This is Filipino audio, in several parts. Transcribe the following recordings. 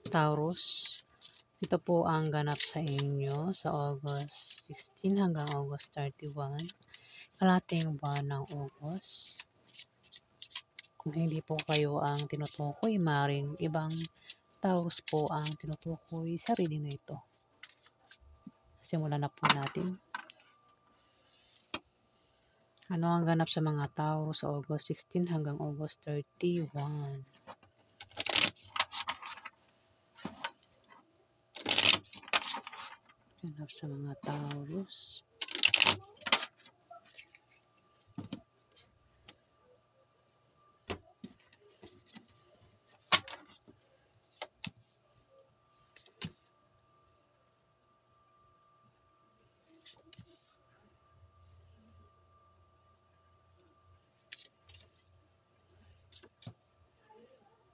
Taurus, ito po ang ganap sa inyo sa August 16 hanggang August 31, kalahating buwan ng August. Kung hindi po kayo ang tinutukoy, maring ibang Taurus po ang tinutukoy sa reading na ito. Simulan na po natin. Ano ang ganap sa mga Taurus sa August 16 hanggang August 31? Ganap sa mga Taurus.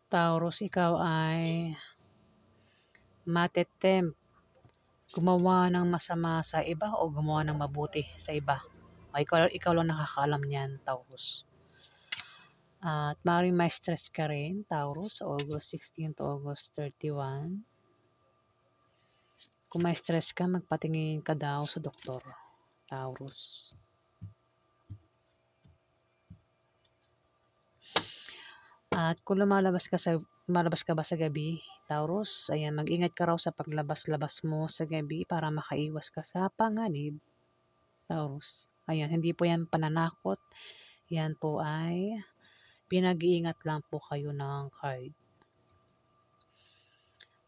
Taurus, ikaw ay matetempt gumawa ng masama sa iba o gumawa ng mabuti sa iba. O ikaw lang nakakaalam niyan, Taurus. At maaaring may stress ka rin, Taurus, sa August 16 to August 31. Kung may stress ka, magpatingin ka daw sa doktor, Taurus. At kung lumalabas ka ba sa gabi, Taurus, ayan, mag-ingat ka raw sa paglabas-labas mo sa gabi para makaiwas ka sa panganib, Taurus. Ayan, hindi po yan pananakot. Yan po ay pinag-iingat lang po kayo ng card.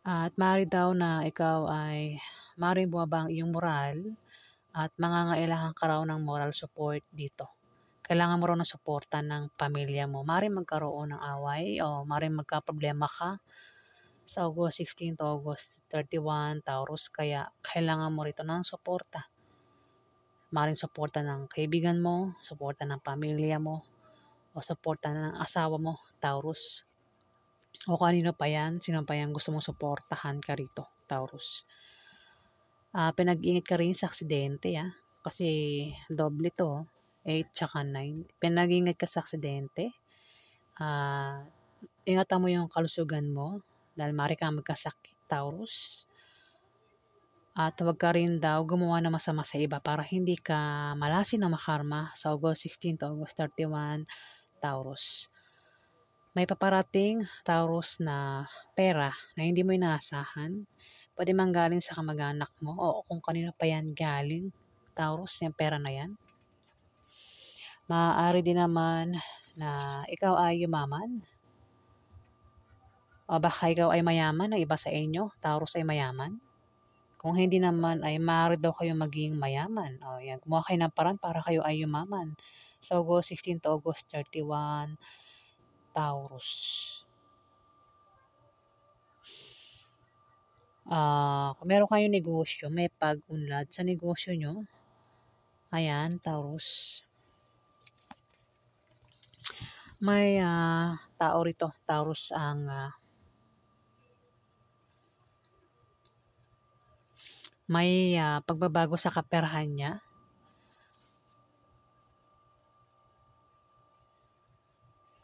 At maaari daw na ikaw ay maaaring bumaba ang iyong moral at mangangailangan ka raw ng moral support dito. Kailangan mo raw ng suporta ng pamilya mo. Maaaring magkaroon ng away o maaaring magkaproblema ka sa August 16 to August 31, Taurus. Kaya kailangan mo rito ng suporta. Maaaring suporta ng kaibigan mo, suporta ng pamilya mo, o suporta ng asawa mo, Taurus. O kanino pa yan, sino pa yan gusto mong suportahan ka rito, Taurus. Pinag-ingat ka rin sa aksidente, kasi doble to, 8 tsaka 9. Pinag-ingat ka sa aksidente. Ingatan mo yung kalusugan mo dahil maaari kang magkasakit, Taurus. At huwag ka rin daw gumawa ng masama sa iba para hindi ka malasin na makarma sa August 16 to August 31, Taurus. May paparating, Taurus, na pera na hindi mo inaasahan. Pwede mang galing sa kamag-anak mo o kung kanino pa yan galing, Taurus, yung pera na yan. Maaari din naman na ikaw ay yumaman. O baka ikaw ay mayaman na iba sa inyo, Taurus ay mayaman. Kung hindi naman ay maaari daw kayo maging mayaman. O yan, gumawa kayo ng paraan para kayo ay yumaman. So August 16 to August 31, Taurus. Kung meron kayong negosyo, may pag-unlad sa negosyo nyo. Ayan, Taurus. May tao rito, Taurus, ang may pagbabago sa kaperahan niya.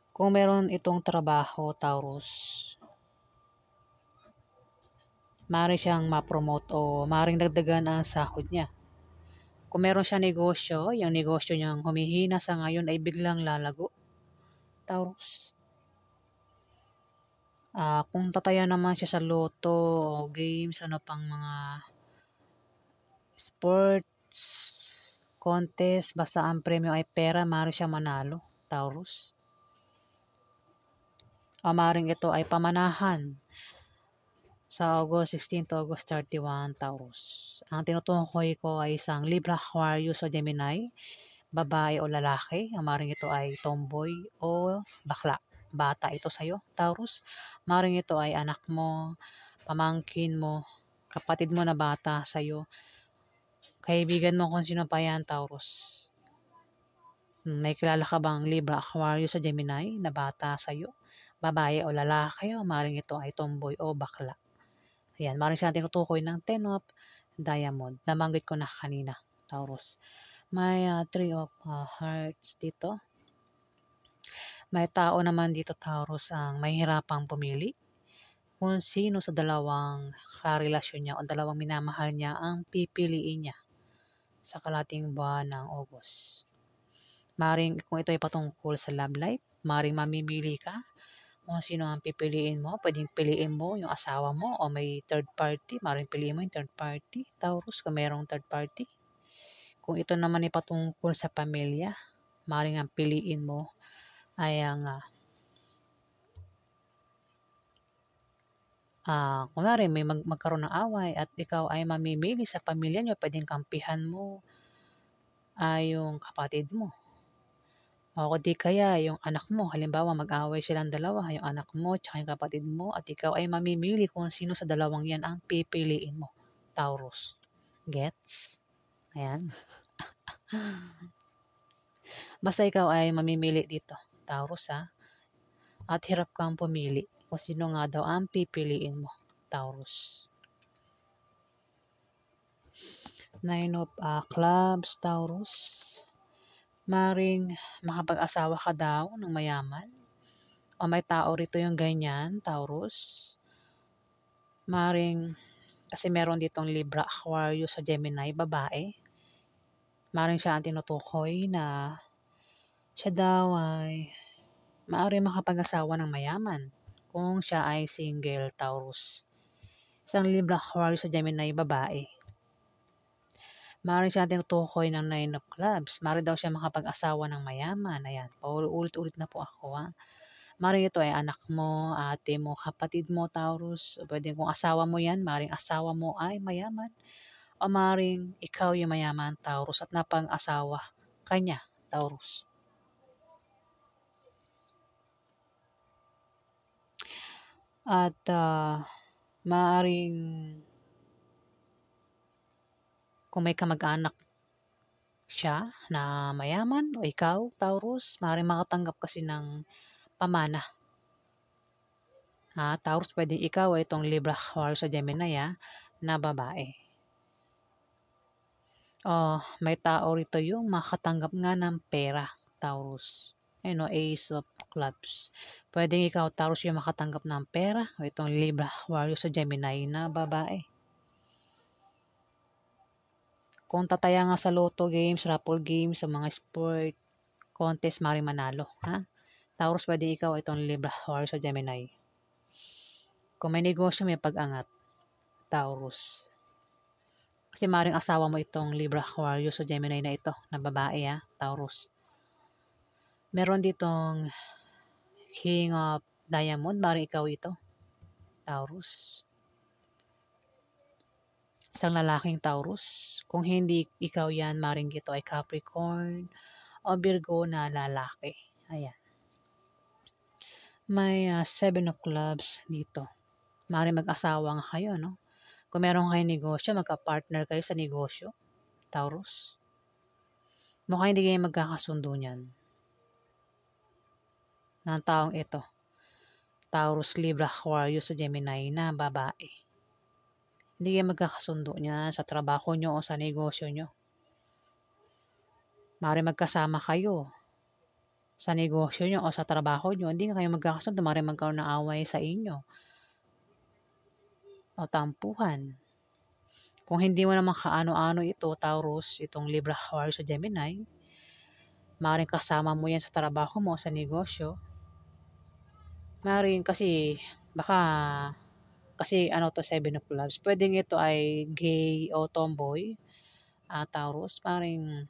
Kung meron itong trabaho, Taurus, maaari siyang ma-promote o maaaring dagdagan ang sahod niya. Kung meron siyang negosyo, yung negosyo niyang humihina sa ngayon ay biglang lalago, Taurus. Kung tataya naman siya sa loto o games, ano pang mga sports, contest, basta ang premyo ay pera, maaari siya manalo, Taurus. O maaaring ito ay pamanahan sa August 16 to August 31, Taurus. Ang tinutukoy ko ay isang Libra, Aquarius o Gemini, babae o lalaki. Maaaring ito ay tomboy o bakla. Bata ito sa'yo, Taurus. Maaaring ito ay anak mo, pamangkin mo, kapatid mo na bata sa'yo, kaibigan mo kung sino pa yan, Taurus. May kilala ka bang Libra, Aquarius o Gemini na bata sa'yo? Babae o lalaki, o maaaring ito ay tomboy o bakla. Ayan, maaaring siya tinutukoy ng 10 of diamond. Nabanggit ko na kanina, Taurus. May 3 of hearts dito. May tao naman dito, Taurus, ang mahihirapang pumili. kung sino sa dalawang karelasyon niya o dalawang minamahal niya ang pipiliin niya sa kalahating buwan ng August. Maring kung ito ay patungkol sa love life, maring mamimili ka kung sino ang pipiliin mo. Pwedeng piliin mo yung asawa mo o may third party. Maring piliin mo yung third party. Taurus, kung merong third party. Kung ito naman ay patungkol sa pamilya, maring ang piliin mo ay ang kunwari may magkaroon ng away at ikaw ay mamimili sa pamilya nyo, pwedeng kampihan mo ay yung kapatid mo. O di kaya yung anak mo, halimbawa mag-away silang dalawa, yung anak mo tsaka yung kapatid mo at ikaw ay mamimili kung sino sa dalawang yan ang pipiliin mo. Taurus. Gets? Ayan. Basta ikaw ay mamimili dito. Taurus At hirap kang pumili kung sino nga daw ang pipiliin mo. Taurus. Nine of Clubs, Taurus. Maring makapag-asawa ka daw ng mayaman. O may tao rito yung ganyan, Taurus. Maring, kasi meron ditong Libra, Aquarius sa Gemini, babae. Maring siya ang tinutukoy na siya daw ay maaaring makapag-asawa ng mayaman kung siya ay single, Taurus. Isang Libra, Aquarius sa Gemini, babae. Maaaring siya tinutukoy ng Nine of Clubs. Maaaring daw siya makapag-asawa ng mayaman. Ayan, paulit-ulit na po ako Maaaring ito ay anak mo, ate mo, kapatid mo, Taurus. O pwede kung asawa mo yan, maaaring asawa mo ay mayaman. O maaaring ikaw yung mayaman, Taurus, at napang-asawa kanya, Taurus. At maaaring kung may kamag-anak siya na mayaman o ikaw, Taurus, maaaring makatanggap kasi ng pamana. Taurus, pwede ikaw ay itong Libra, Aquarius sa Gemini na babae. May tao rito yung makatanggap nga ng pera, Taurus. Ace of Clubs. Pwedeng ikaw, Taurus, yung makatanggap ng pera o itong Libra, Aquarius sa Gemini na babae. Kung tataya nga sa lotto games, raffle games, sa mga sport, contest, maaaring manalo. Taurus, pwede ikaw itong Libra, Aquarius sa Gemini. Kung may negosyo, may pag-angat, Taurus. Kasi maaaring asawa mo itong Libra, Aquarius sa Gemini na ito, na babae Taurus. Meron ditong King of Diamond, maaaring ikaw ito, Taurus. Isang lalaking Taurus. Kung hindi ikaw yan, maaaring ito ay Capricorn o Virgo na lalaki. Ayan. May Seven of Clubs dito. Maaaring mag-asawa nga kayo, no? Kung meron kayong negosyo, magka-partner kayo sa negosyo, Taurus. Mukhang hindi kayo magkakasundo niyan. Ng taong ito. Taurus, Libra, Aquarius sa Gemini na babae. Hindi kayo magkakasundo niyan sa trabaho nyo o sa negosyo nyo. Maaaring magkasama kayo sa negosyo nyo o sa trabaho nyo. Hindi kayo magkakasundo. Maaaring magkaroon ng away sa inyo. O tampuhan. Kung hindi mo naman kaano-ano ito, Taurus, itong Libra, Aquarius sa Gemini, maaaring kasama mo yan sa trabaho mo, sa negosyo. Maaaring kasi, baka, kasi Seven of Clubs. Pwedeng ito ay gay o tomboy, Taurus. Maaaring,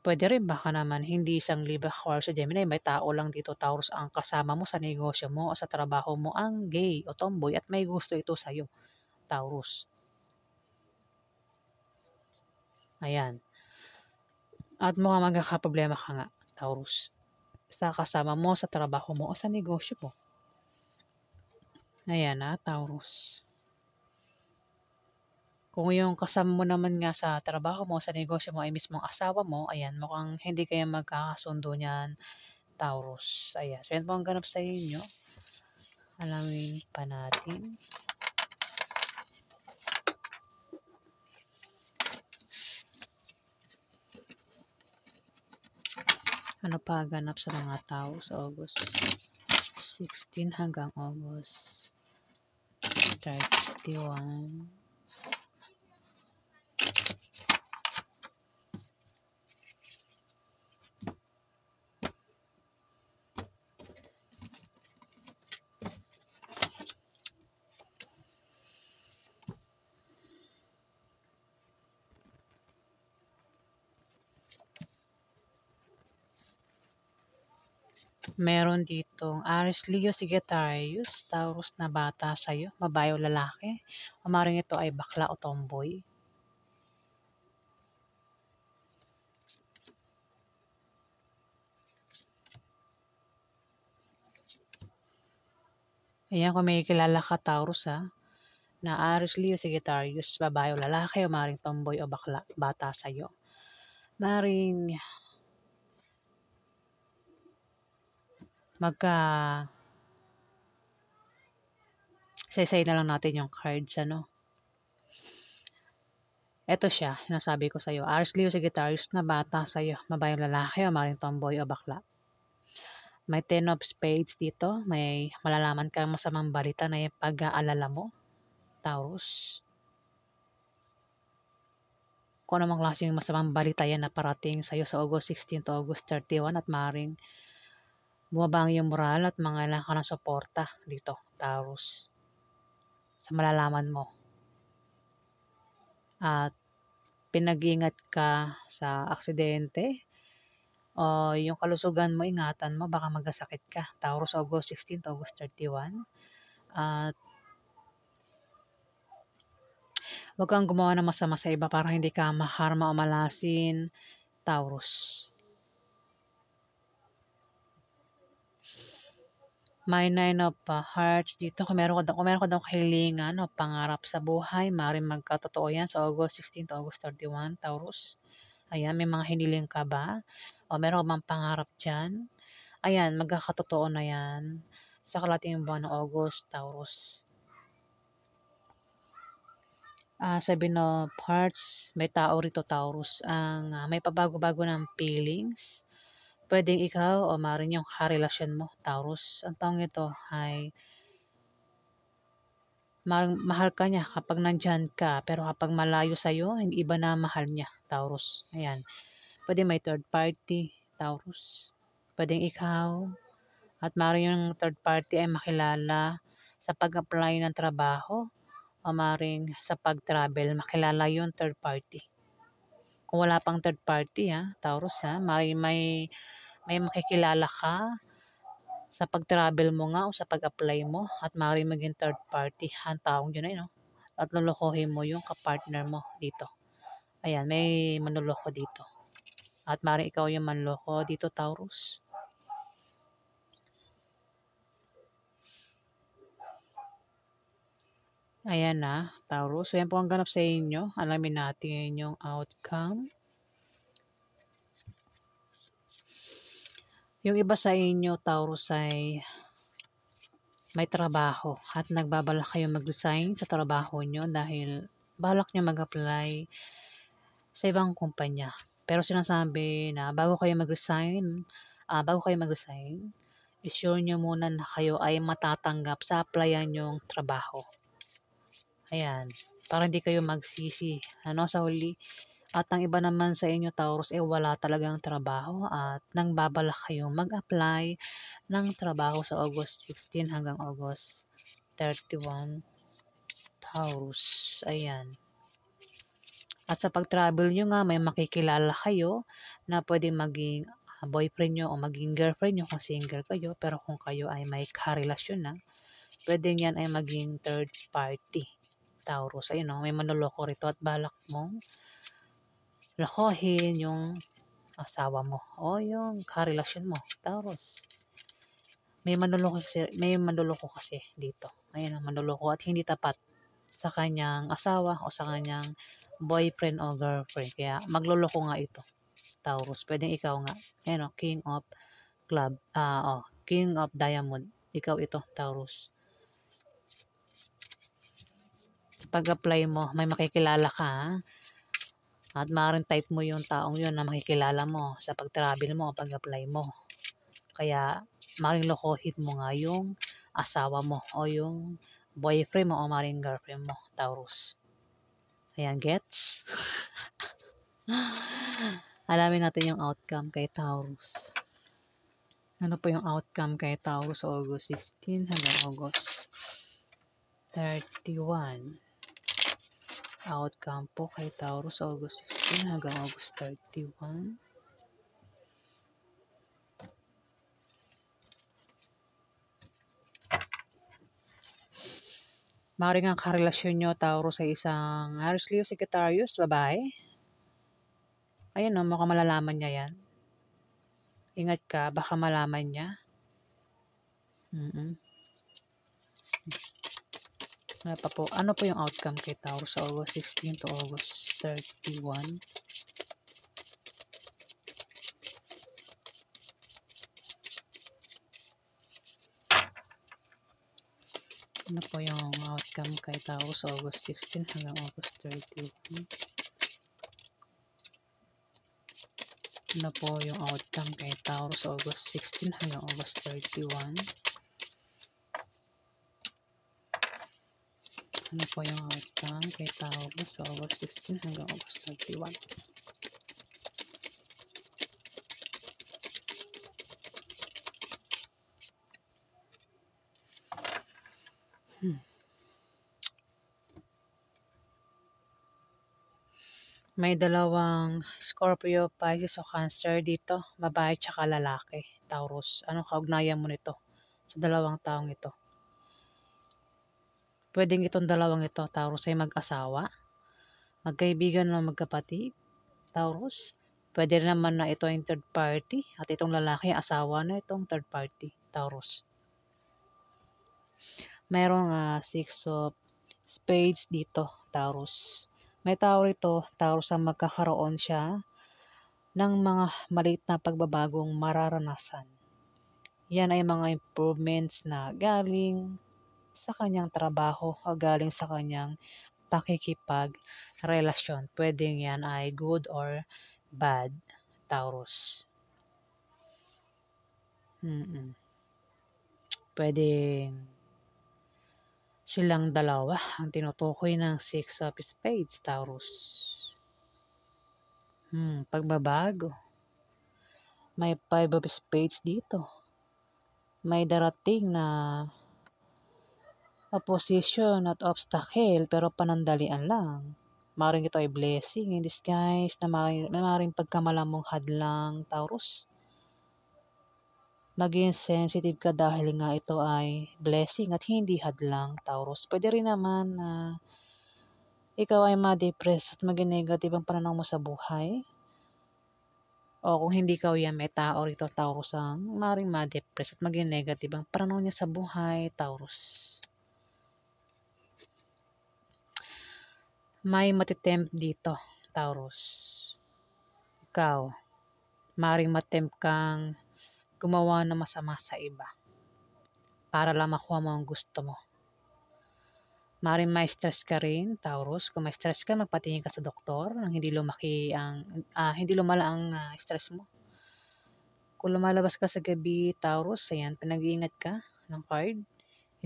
pwede rin baka naman hindi isang Libra, Aquarius sa Gemini, may tao lang dito, Taurus, ang kasama mo sa negosyo mo o sa trabaho mo ang gay o tomboy at may gusto ito sa'yo, Taurus. Ayan. At mukhang magkakaproblema ka nga, Taurus, sa kasama mo, sa trabaho mo o sa negosyo mo. Ayan Taurus. Kung yung kasama mo naman nga sa trabaho mo, sa negosyo mo ay mismong asawa mo, ayan, mukhang hindi kayo magkakasundo niyan, Taurus. Ayan. So, yan po ang ganap sa inyo. Alamin pa natin. Ano pa ganap sa mga tao sa August 16 hanggang August 31? Meron ditong Aries, Leo, Sagittarius, Taurus na bata sa'yo, babae o lalaki. O maaaring ito ay bakla o tomboy. Ayan, kung may kilala ka Taurus na Aries, Leo, Sagittarius, babae o lalaki, o maaaring tomboy o bakla, bata sa'yo. Maaaring magka say na lang natin yung cards, ano. Eto siya, sinasabi ko sa'yo. Aries, Leo, Sagittarius na bata sa'yo, babae o lalaki, o maaaring tomboy o bakla. May 10 of spades dito. May malalaman kang masamang balita na yung pag-aalala mo, Taurus. Kung anumang klaseng masamang balita yan na parating sa'yo sa August 16 to August 31 at maaaring bumaba ang iyong moral at mangailangan ka ng suporta dito, Taurus. Sa malalaman mo. At pinag-iingat ka sa aksidente o yung kalusugan mo, ingatan mo, baka magkasakit ka. Taurus, August 16 to August 31. At huwag kang gumawa ng masama sa iba para hindi ka maharma o malasin, Taurus. May 9 of hearts dito. Kung meron ka daw kahilingan o pangarap sa buhay, maaaring magkatotoo yan sa August 16 to August 31, Taurus. Ayan, may mga hiniling ka ba? O meron ka bang pangarap dyan? Ayan, magkakatotoo na yan sa kalating buwan ng August, Taurus. 7 of hearts, may tao rito, Taurus, ang may pabago-bago ng feelings. Pwedeng ikaw o maaaring yung karelasyon mo, Taurus. Ang taong ito ay mahal ka niya kapag nandyan ka, pero kapag malayo sa'yo, hindi iba na mahal niya, Taurus. Ayan. Pwede may third party, Taurus. Pwedeng ikaw. At maaaring yung third party ay makilala sa pag-apply ng trabaho o maaaring sa pag-travel, makilala yung third party. Kung wala pang third party, Taurus, maaaring may makikilala ka sa pag-travel mo nga o sa pag-apply mo at maaaring maging third party ang taong yun ay, no? At lolokohin mo yung kapartner mo dito. Ayan, may manloloko dito. At maaaring ikaw yung manloko dito, Taurus. Ayan na, Taurus. So, yan po ang ganap sa inyo. Alamin natin yung outcome. Yung iba sa inyo, Taurus, ay may trabaho at nagbabalak kayo mag-resign sa trabaho nyo dahil balak nyo mag-apply sa ibang kumpanya. Pero sinasabi na bago kayo mag-resign, i-sure nyo muna na kayo ay matatanggap sa applyan yung trabaho. Ayan, para hindi kayo magsisi, sa huli. At ang iba naman sa inyo, Taurus, wala talagang trabaho at nang babalak kayong mag-apply ng trabaho sa August 16 hanggang August 31, Taurus. Ayan. At sa pag-travel nyo nga, may makikilala kayo na pwedeng maging boyfriend nyo o maging girlfriend nyo kung single kayo. Pero kung kayo ay may karelasyon na, pwedeng yan ay maging third party, Taurus. Ayun, may manloloko rito at balak mong lokohin yung asawa mo o yung karelasyon mo, Taurus. May manloloko kasi dito. Ayun, manloloko at hindi tapat sa kanyang asawa o sa kanyang boyfriend o girlfriend. Kaya magloloko nga ito, Taurus. Pwedeng ikaw nga. Ayun, King of Club. King of Diamond. Ikaw ito, Taurus. Pag-apply mo, may makikilala ka, At maaaring type mo yung taong yun na makikilala mo sa pag-travel mo o pag-apply mo. Kaya maaaring lokohin mo nga yung asawa mo o yung boyfriend mo o maaaring girlfriend mo, Taurus. Ayan, gets? Alamin natin yung outcome kay Taurus. Ano po yung outcome kay Taurus sa August 16 hanggang August 31? Outcome po kay Taurus August 16 hanggang August 31. Maaaring ang karelasyon nyo, Taurus, sa isang Aries Leo Sagittarius, babae. Ayun no, mukhang malalaman niya yan. Ingat ka, baka malaman niya. Ano po yung outcome kay Taurus sa August 16 to August 31? Ano po yung outcome kay Taurus sa August 16 hanggang August 31? Ano po yung outcome kay Taurus sa August 16 hanggang August 31? Ano po yung outcome kay Taurus sa August 16 hanggang August 31? May dalawang Scorpio, Pisces o Cancer dito. Babae tsaka lalaki. Taurus. Anong kaugnayan mo nito sa dalawang taong ito? Pwedeng itong dalawang ito, Taurus, ay mag-asawa, magkaibigan o magkapatid, Taurus. Pwede rin naman na ito ay third party at itong lalaki asawa na itong third party, Taurus. Mayroong six of spades dito, Taurus. May tao rito, Taurus, ang magkakaroon siya ng mga maliit na pagbabagong mararanasan. Yan ay mga improvements na galing sa kanyang trabaho o galing sa kanyang pakikipag-relasyon. Pwedeng yan ay good or bad, Taurus. Pwedeng silang dalawa ang tinutukoy ng Six of Spades, Taurus. Pagbabago. May Five of Spades dito. May darating na opposition at obstacle pero panandalian lang. Maaaring ito ay blessing in disguise na maaaring pagkamalamong hadlang, Taurus. Maging sensitive ka dahil nga ito ay blessing at hindi hadlang, Taurus. Pwede rin naman na ikaw ay ma-depress at maging negative ang pananaw mo sa buhay. O kung hindi ikaw yan, may tao rito, Taurus, ang maaaring ma-depress at maging negative ang pananaw niya sa buhay, Taurus. May matitempt dito, Taurus. Ikaw, maaaring matempt kang gumawa ng masama sa iba para lang makuha mo ang gusto mo. Maaaring may stress ka rin, Taurus. Kung may stress ka, magpatingin ka sa doktor nang hindi lumala ang stress mo. Kung lumalabas ka sa gabi, Taurus, ayan, pinag-iingat ka ng card.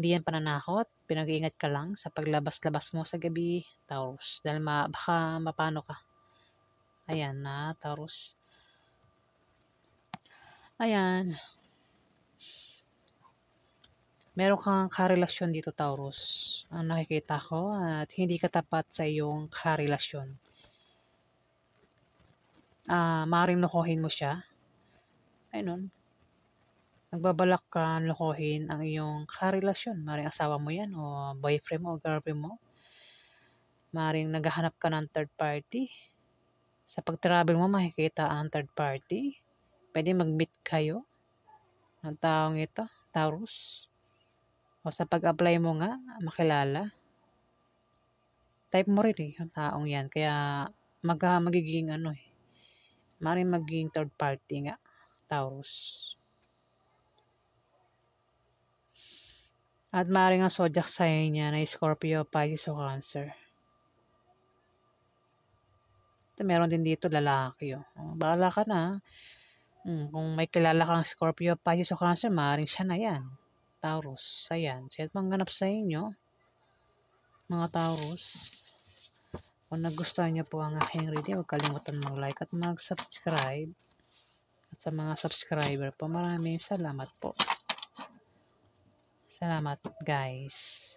Hindi yan pananakot, pinag-iingat ka lang sa paglabas-labas mo sa gabi, Taurus. Dahil baka mapano ka. Ayan na, Taurus. Ayan. Meron kang karelasyon dito, Taurus. Ang nakikita ko at hindi ka tapat sa iyong karelasyon. Maaaring lokohin mo siya. Ayun. Nagbabalak ka lokohin ang iyong karelasyon. Maaaring asawa mo yan o boyfriend mo o girlfriend mo. Maaaring naghahanap ka ng third party. Sa pag-travel mo, makikita ang third party. Pwede mag-meet kayo ng taong ito, Taurus. O sa pag-apply mo nga, makilala. Type mo rin yung taong yan. Kaya magiging maaaring maging third party nga, Taurus. At maaaring ang zodiac sign niya na Scorpio, Pisces o Cancer. meron din dito lalaki, oh. Bahala ka na. Kung may kilala kang Scorpio, Pisces o Cancer, maaaring siya na 'yan. Taurus, ayan. Sino pang ganap sa inyo, mga Taurus? Kung nagustuhan niyo po ang aking reading, huwag kalimutan mag-like at mag-subscribe. At sa mga subscriber po, maraming salamat po. Salamat guys.